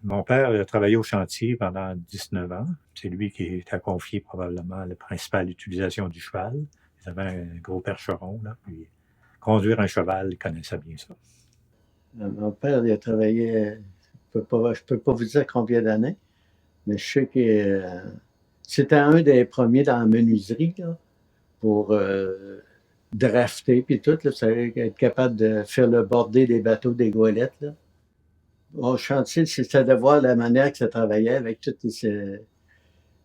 Mon père a travaillé au chantier pendant 19 ans. C'est lui qui a confié probablement la principale utilisation du cheval. Il avait un gros percheron, là, puis conduire un cheval, il connaissait bien ça. Mon père, il a travaillé, je peux pas vous dire combien d'années, mais je sais que c'était un des premiers dans la menuiserie, là, pour drafter, puis tout, là, vous savez, être capable de faire le bordé des bateaux, des goélettes, là. Au chantier, c'était de voir la manière que ça travaillait avec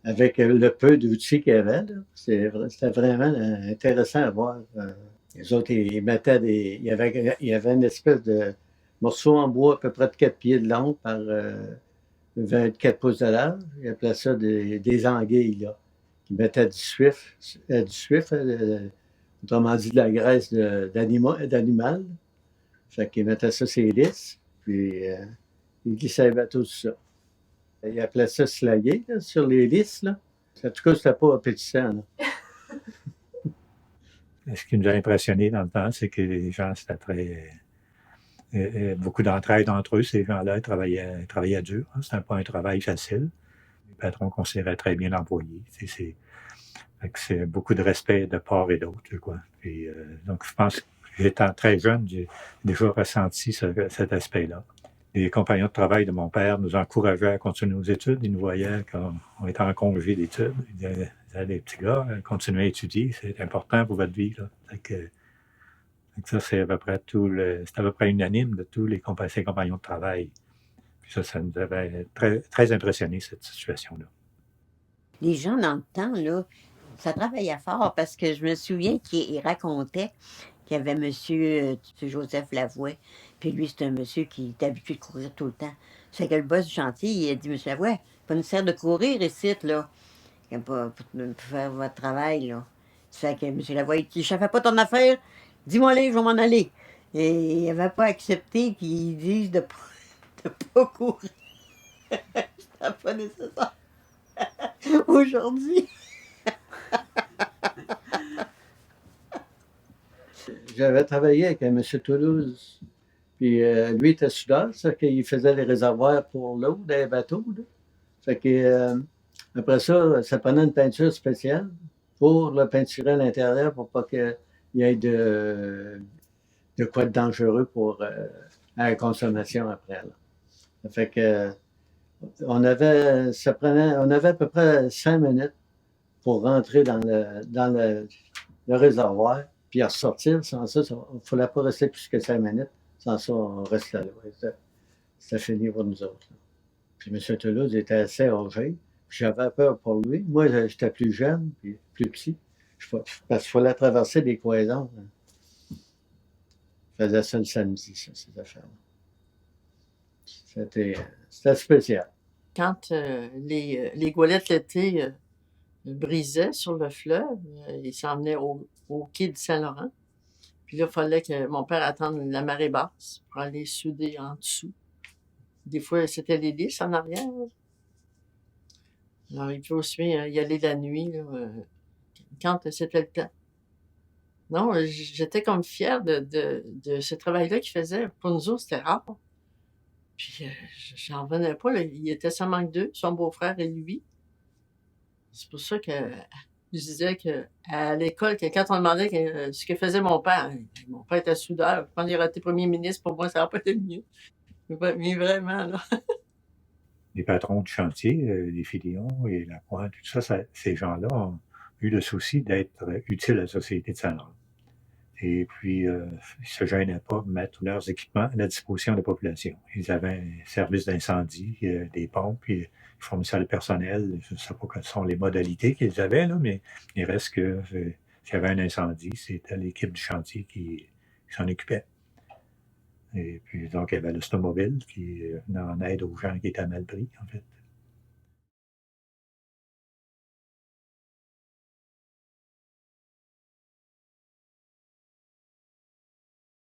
avec le peu d'outils qu'il y avait, là. C'était vraiment intéressant à voir. Les autres, ils mettaient il y avait une espèce de morceau en bois à peu près de 4 pieds de long par 24 pouces de large. Ils appelaient ça des anguilles, là. Ils mettaient autrement dit de la graisse d'animal. Fait qu'ils mettaient ça sur les lisses, puis ils glissaient les bateaux sur ça. Ils appelaient ça slaguer, là, sur les lisses, là. En tout cas, c'était pas appétissant, là. Ce qui nous a impressionné dans le temps, c'est que les gens, c'était très. Beaucoup d'entraide entre eux. Ces gens-là travaillaient dur. Hein. C'était pas un travail facile. Les patrons considéraient très bien l'employé. C'est beaucoup de respect de part et d'autre, quoi. Puis, donc, je pense que j'étant très jeune, j'ai déjà ressenti cet aspect-là. Les compagnons de travail de mon père nous encourageaient à continuer nos études. Ils nous voyaient quand on était en congé d'études. Ils disaient, les petits gars, continuez à étudier, c'est important pour votre vie. Là. Ça, c'est à peu près c'est à peu près unanime de tous ces compagnons de travail. Puis ça nous avait très, très impressionné, cette situation-là. Les gens dans le temps, là, ça travaillait fort parce que je me souviens qu'il racontait qu'il y avait monsieur Joseph Lavoie. Puis lui, c'est un monsieur qui est habitué de courir tout le temps. C'est que le boss du chantier, il a dit, monsieur Lavoie, pas nécessaire de courir ici, là, pour faire votre travail, là. Ça fait que monsieur Lavoie, il dit, je ne fais pas ton affaire, dis-moi aller, je vais m'en aller. Et il n'avait pas accepté qu'ils disent de ne pas courir. C'était pas nécessaire. Aujourd'hui. J'avais travaillé avec un monsieur Toulouse, puis lui était soudeur, ça qu'il faisait les réservoirs pour l'eau des bateaux, là. Fait que après ça prenait une peinture spéciale pour le peinturer à l'intérieur pour pas qu'il y ait de quoi de dangereux pour à la consommation après, là. Ça fait que on avait à peu près 5 minutes pour rentrer le réservoir, puis à ressortir. Sans ça, il ne fallait pas rester plus que 5 minutes. Sans ça, on restait là. C'était fini pour nous autres, là. Puis M. Toulouse était assez âgé. J'avais peur pour lui. Moi, j'étais plus jeune, puis plus petit. Parce qu'il fallait traverser des cloisons, hein. Je faisais ça le samedi, ça, ces affaires-là. C'était spécial. Quand les goélettes l'été brisaient sur le fleuve, ils s'en venaient au quai du Saint-Laurent. Puis là, il fallait que mon père attende la marée basse pour aller souder en dessous. Des fois, c'était les lisses en arrière, là. Alors, il faut aussi y aller la nuit, là, quand c'était le temps. Non, j'étais comme fière de ce travail-là qu'il faisait. Pour nous autres, c'était rare. Puis, j'en revenais pas, là. Il était seulement que deux, son beau-frère et lui. C'est pour ça que je disais que à l'école, que quand on demandait ce que faisait mon père était soudeur. Quand il aurait été premier ministre, pour moi, ça n'aurait pas été mieux. Mais vraiment, là. Les patrons du chantier, les Filion et Lacroix, tout ça, ces gens-là ont eu le souci d'être utiles à la société de Saint-Laurent. Et puis, ils ne se gênaient pas de mettre leurs équipements à la disposition de la population. Ils avaient un service d'incendie, des pompes, puis ils fournissaient le personnel. Je ne sais pas quelles sont les modalités qu'ils avaient, là, mais il reste que s'il y avait un incendie, c'était l'équipe du chantier qui s'en occupait. Et puis, donc, il y avait l'automobile qui venait en aide aux gens qui étaient mal pris, en fait.